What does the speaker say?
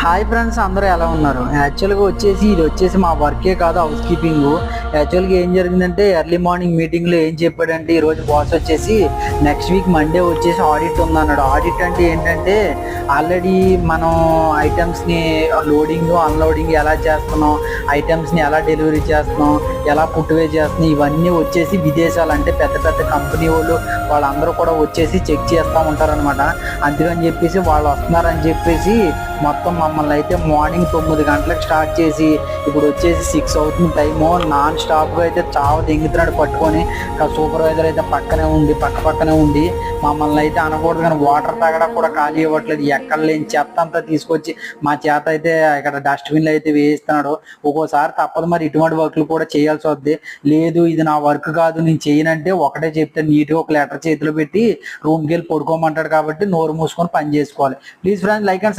Hi friends, అందరూ ఎలా ఉన్నారు? యాక్చువల్గా ఇది వచ్చేసి మా వర్కే కాదు, హౌస్ కీపింగ్. యాక్చువల్గా ఏం జరిగిందంటే ఎర్లీ మార్నింగ్ మీటింగ్లో ఏం చెప్పాడంటే ఈరోజు బాస్ వచ్చేసి నెక్స్ట్ వీక్ మండే వచ్చేసి ఆడిట్ ఉందన్నాడు. ఆడిట్ అంటే ఏంటంటే ఆల్రెడీ మనం ఐటమ్స్ని లోడింగ్ అన్లోడింగ్ ఎలా చేస్తున్నాం, ఐటమ్స్ని ఎలా డెలివరీ చేస్తున్నాం, ఎలా పుట్టువే చేస్తున్నాం, ఇవన్నీ వచ్చేసి విదేశాలు అంటే పెద్ద పెద్ద కంపెనీ వాళ్ళందరూ కూడా వచ్చేసి చెక్ చేస్తూ ఉంటారనమాట. అందుకని చెప్పేసి వాళ్ళు వస్తున్నారని చెప్పేసి మొత్తం మమ్మల్ని అయితే మార్నింగ్ 9 గంటలకు స్టార్ట్ చేసి ఇప్పుడు వచ్చేసి 6 అవుతుంది టైము. నాన్ స్టాప్గా అయితే చావ దెంగుతున్నాడు పట్టుకొని. సూపర్వైజర్ అయితే పక్కనే ఉండి మమ్మల్ని అయితే అనకూడదు కానీ వాటర్ తాగడానికి కూడా ఖాళీ ఇవ్వట్లేదు. ఎక్కడ లేని చెత్త అంతా తీసుకొచ్చి మా చేత అయితే ఇక్కడ డస్ట్బిన్లు అయితే వేయిస్తున్నాడు. ఒక్కోసారి తప్పదు, మరి ఇటువంటి వర్క్లు కూడా చేయాల్సి వద్ది. లేదు ఇది నా వర్క్ కాదు, నేను చేయనంటే ఒకటే చెప్తే నీట్గా ఒక లెటర్ చేతిలో పెట్టి రూమ్కి వెళ్ళి పడుకోమంటాడు. కాబట్టి నోరు మూసుకొని పని చేసుకోవాలి. Please friends, like and